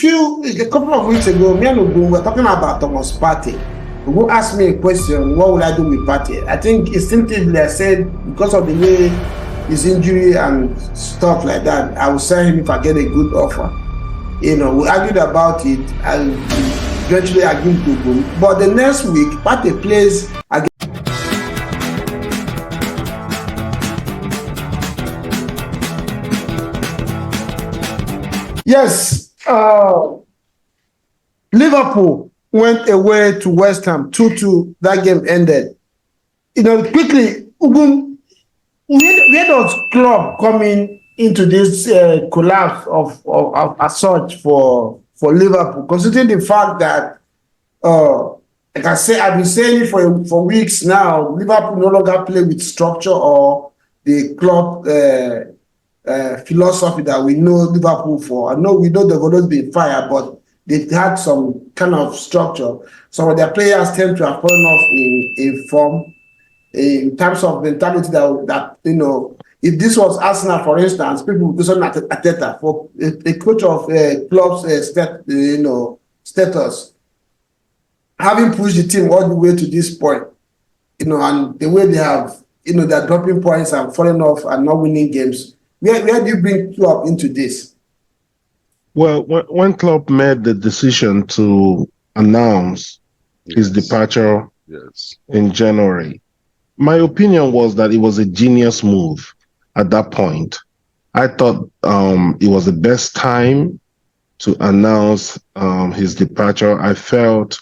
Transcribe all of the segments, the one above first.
a couple of weeks ago, me and Ogun were talking about Thomas Partey. Ogun asked me a question, what would I do with Partey? I think instinctively I said, because of the way his injury and stuff like that, I will sell him if I get a good offer. We argued about it and eventually agreed to Ogun. But the next week, Partey plays against. Yes, Liverpool went away to West Ham 2-2. That game ended. Quickly, Ugun, where does Klopp coming into this collapse of as such for Liverpool, considering the fact that, like I say, I've been saying it for weeks now, Liverpool no longer play with structure or the Klopp philosophy that we know Liverpool for. I know we know they've always been fire, but they've had some kind of structure. Some of their players tend to have fallen off in form in terms of mentality that if this was Arsenal, for instance, people would do something at Ateta for a coach of Klopp's status, having pushed the team all the way to this point, and the way they have, they're dropping points and falling off and not winning games. Where do you bring Klopp into this? Well, when Klopp made the decision to announce his departure in January, my opinion was that it was a genius move at that point. I thought it was the best time to announce his departure. I felt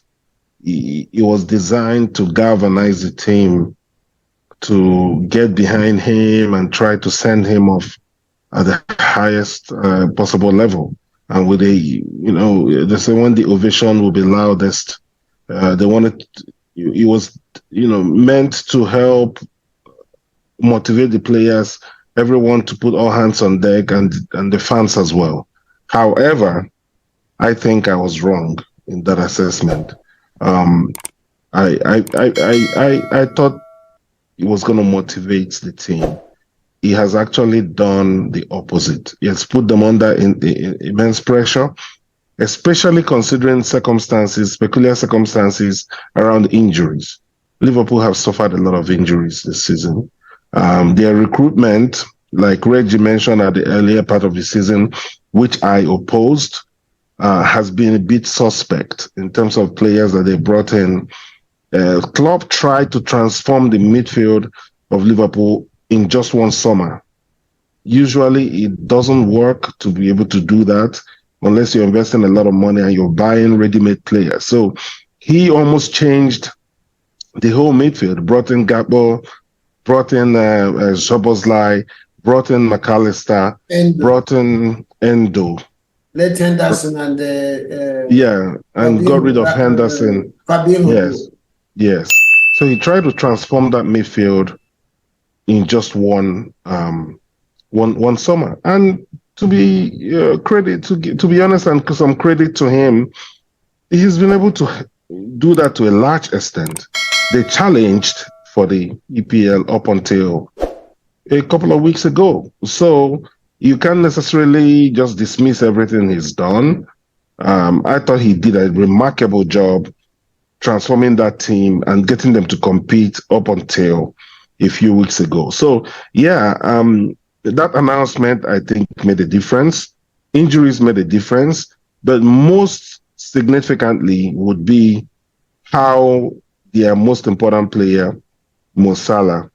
it was designed to galvanize the team, to get behind him and try to send him off at the highest possible level. And with they say when the ovation will be loudest, they wanted, it was, meant to help motivate the players, everyone to put all hands on deck and the fans as well. However, I think I was wrong in that assessment. I thought it was going to motivate the team. He has actually done the opposite. He has put them under immense pressure, especially considering peculiar circumstances around injuries. Liverpool have suffered a lot of injuries this season. Their recruitment, like Reggie mentioned at the earlier part of the season, which I opposed, has been a bit suspect in terms of players that they brought in. Klopp tried to transform the midfield of Liverpool in just one summer. Usually it doesn't work to be able to do that unless you're investing a lot of money and you're buying ready-made players. So he almost changed the whole midfield, brought in Gakpo, brought in Szoboszlai, brought in McAllister, brought in Endo. Let Henderson and and got rid of Henderson. Yes. So he tried to transform that midfield in just one summer. And to be to be honest, and some credit to him, he's been able to do that to a large extent. They challenged for the EPL up until a couple of weeks ago. So you can't necessarily just dismiss everything he's done. I thought he did a remarkable job transforming that team and getting them to compete up until a few weeks ago. So, that announcement, I think, made a difference. Injuries made a difference, but most significantly would be how their most important player, Mo Salah,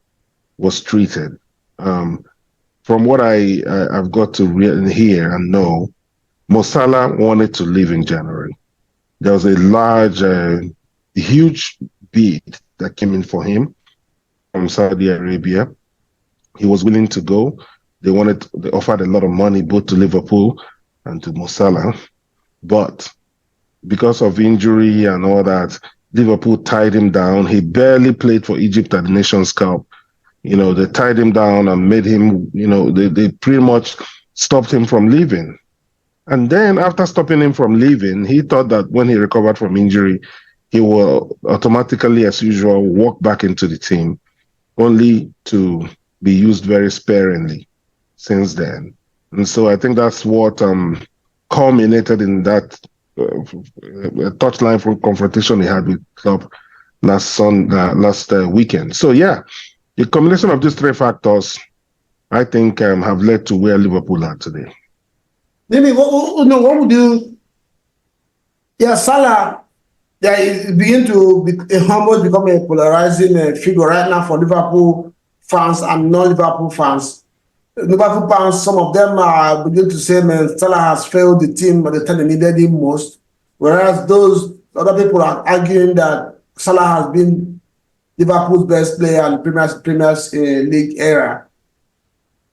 was treated. From what I've got to hear and know, Mo Salah wanted to leave in January. There was a large, huge bid that came in for him from Saudi Arabia. He was willing to go. They offered a lot of money both to Liverpool and to Mo Salah. But because of injury and all that, Liverpool tied him down. He barely played for Egypt at the Nations Cup. They tied him down and made him, they pretty much stopped him from leaving. And then after stopping him from leaving, he thought that when he recovered from injury, he will automatically, as usual, walk back into the team, only to be used very sparingly since then. And so I think that's what culminated in that touchline from confrontation he had with Klopp last weekend. So yeah, the combination of these three factors, I think, have led to where Liverpool are today. Maybe what would you? Yeah, Salah. Yeah, it begin to almost become a polarizing figure right now for Liverpool fans and non-Liverpool fans. Liverpool fans, some of them are beginning to say, man, Salah has failed the team at the time they needed him most. Whereas those other people are arguing that Salah has been Liverpool's best player in the Premier League era.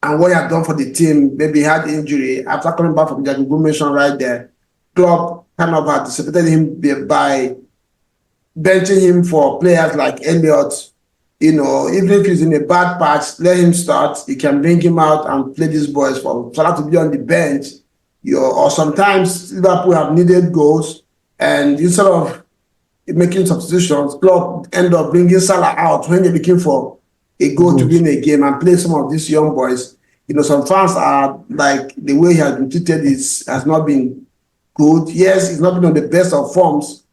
And what he had done for the team, maybe he had injury. After coming back from the Google mention right there, Klopp kind of anticipated him by benching him for players like Elliott. Even if he's in a bad patch, let him start. He can bring him out and play these boys for Salah to be on the bench. Or sometimes Liverpool have needed goals, and instead of making substitutions, Klopp end up bringing Salah out when you're looking for a goal to win a game and play some of these young boys. Some fans are like, the way he has been treated has not been good. Yes, he's not been on the best of forms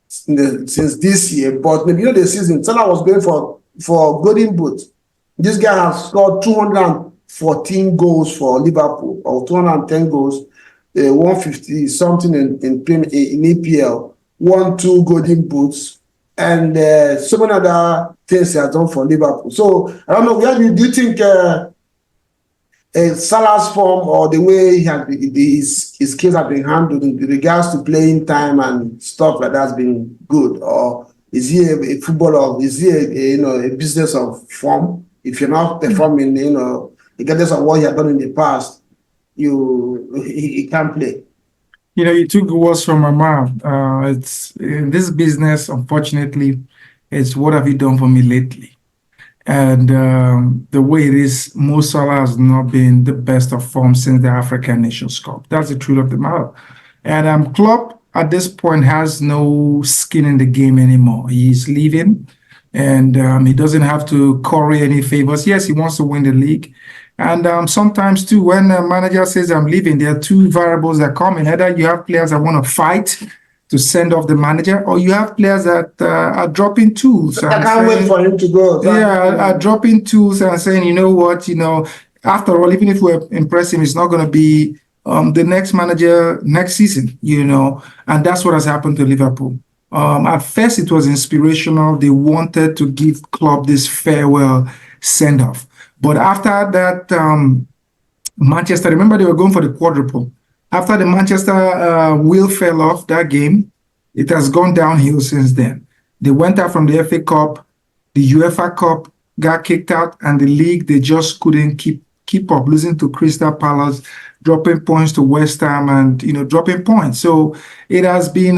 since this year, but maybe the season, Salah was going for golden boot. This guy has scored 214 goals for Liverpool, or 210 goals, 150 something in EPL, 2 golden boots, and so many other things he has done for Liverpool. So I don't know, do you think Salah's form or the way his case has been handled in regards to playing time and stuff like that has been good, or is he a footballer? Is he a business of form? If you're not performing, regardless of what he has done in the past, he can't play. You took words from my mouth. It's in this business, unfortunately, it's what have you done for me lately? And the way it is, Mo Salah has not been the best of form since the African Nations Cup. That's the truth of the matter. And Klopp, at this point, has no skin in the game anymore. He's leaving, and he doesn't have to curry any favors. Yes, he wants to win the league. And sometimes, too, when a manager says, I'm leaving, there are two variables that come in. Either you have players that want to fight to send off the manager, or you have players that are dropping tools. I can't wait for him to go. Are dropping tools and saying, you know what, after all, even if we're impressing, it's not going to be the next manager next season, and that's what has happened to Liverpool. At first, it was inspirational. They wanted to give Klopp this farewell send-off. But after that, Manchester, remember they were going for the quadruple. After the Manchester wheel fell off that game, it has gone downhill since then. They went out from the FA Cup, the UEFA Cup, got kicked out, and the league, they just couldn't keep up, losing to Crystal Palace, dropping points to West Ham, and dropping points. So it has been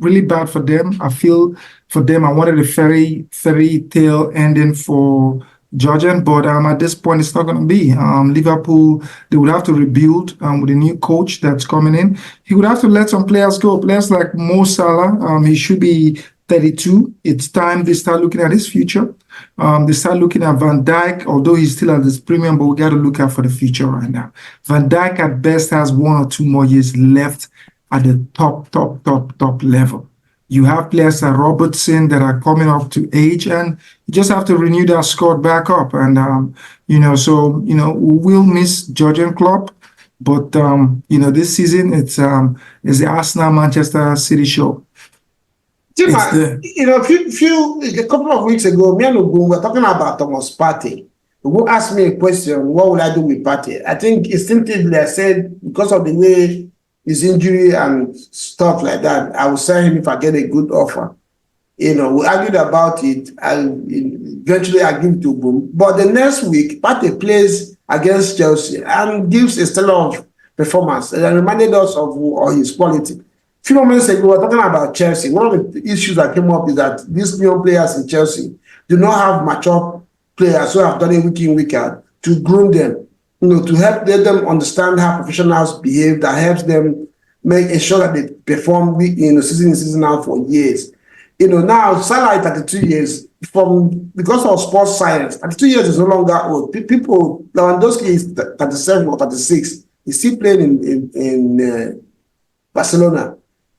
really bad for them. I feel for them. I wanted a fairy tale ending for Georgian, but at this point, it's not going to be. Liverpool, they would have to rebuild with a new coach that's coming in. He would have to let some players go. Players like Mo Salah, he should be 32. It's time they start looking at his future. They start looking at Van Dijk, although he's still at this premium, but we got to look out for the future right now. Van Dijk at best has 1 or 2 more years left at the top level. You have players like Robertson that are coming up to age, and you just have to renew that squad back up. And, we will miss Jurgen Klopp, but, this season it's the Arsenal-Manchester City show. Jim, a couple of weeks ago, me and Ogun were talking about Thomas Partey. Ogun asked me a question, what would I do with Partey? I think instinctively I said, because of the way his injury and stuff like that, I will sell him if I get a good offer. We argued about it, and eventually I give it to Boom. But the next week, Partey plays against Chelsea and gives a stellar performance, and reminded us of his quality. A few moments ago, we were talking about Chelsea. One of the issues that came up is that these young players in Chelsea do not have mature players who have done it week in, week out to groom them. To help let them understand how professionals behave, that helps them make sure that they perform season in, season out for years. Now Salah is 32 years because of sports science. 32 years is no longer old. People, Lewandowski is 37 or 36. He's still playing in Barcelona.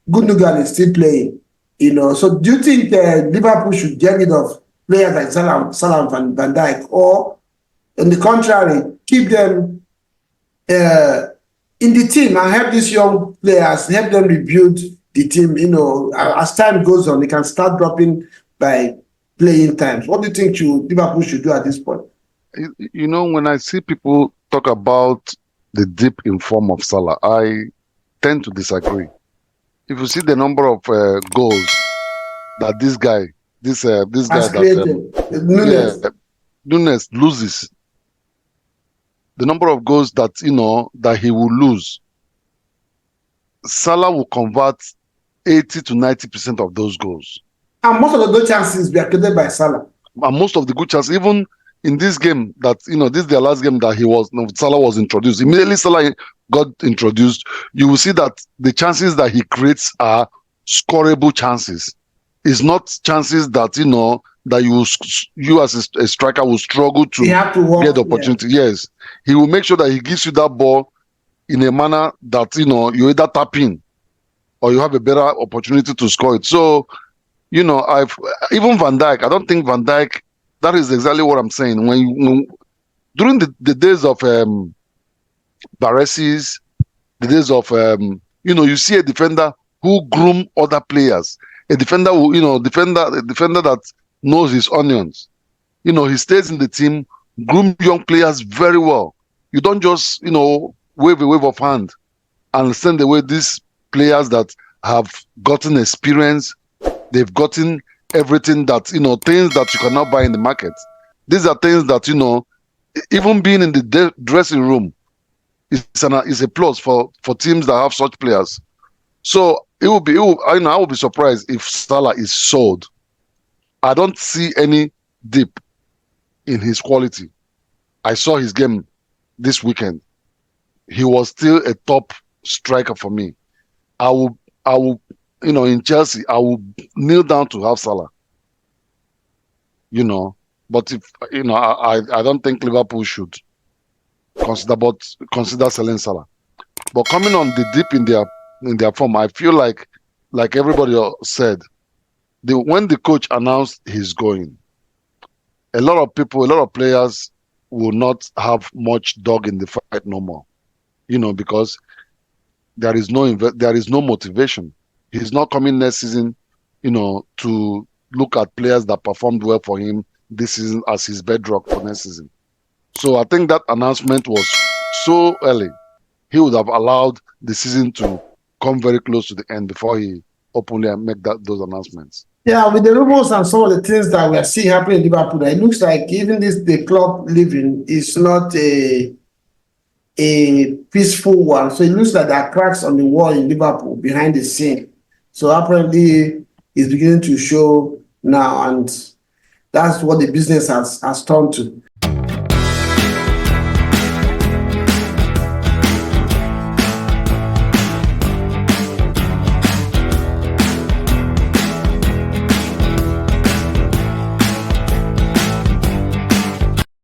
Gundogan is still playing. So do you think Liverpool should get rid of players like Salah and Van Dijk, or on the contrary, keep them in the team and help these young players, help them rebuild the team? As time goes on, they can start dropping by playing times. What do you think Liverpool should do at this point? When I see people talk about the dip in form of Salah, I tend to disagree. If you see the number of goals that this guy Nunes loses, the number of goals that that he will lose, Salah will convert 80 to 90% of those goals. And most of the good chances were created by Salah. And most of the good chances, even in this game that this is the last game that Salah was introduced. Immediately Salah got introduced, you will see that the chances that he creates are scoreable chances. It's not chances that that you as a striker will struggle to get the opportunity. Yeah. Yes, he will make sure that he gives you that ball in a manner that you either tap in or you have a better opportunity to score it. So even Van Dijk, I don't think Van Dijk. That is exactly what I'm saying. During the days of Baresi's, the days of you see a defender who groom other players, a defender who a defender that knows his onions. He stays in the team, groom young players very well. You don't just wave a wave of hand and send away these players that have gotten experience. They've gotten everything that things that you cannot buy in the market. These are things that even being in the dressing room is a plus for teams that have such players. So I will be surprised if Salah is sold. I don't see any dip in his quality. I saw his game this weekend. He was still a top striker for me. I will in Chelsea, I will kneel down to have Salah. But if I don't think Liverpool should consider selling Salah. But coming on the dip in their form, I feel like everybody said, when the coach announced he's going, a lot of players will not have much dog in the fight no more. Because there is no motivation. He's not coming next season, to look at players that performed well for him this season as his bedrock for next season. So I think that announcement was so early. He would have allowed the season to come very close to the end before he openly make those announcements. Yeah, with the rumors and some of the things that we are seeing happening in Liverpool, it looks like even the Klopp leaving is not a peaceful one. So it looks like there are cracks on the wall in Liverpool behind the scene. So apparently it's beginning to show now, and that's what the business has turned to.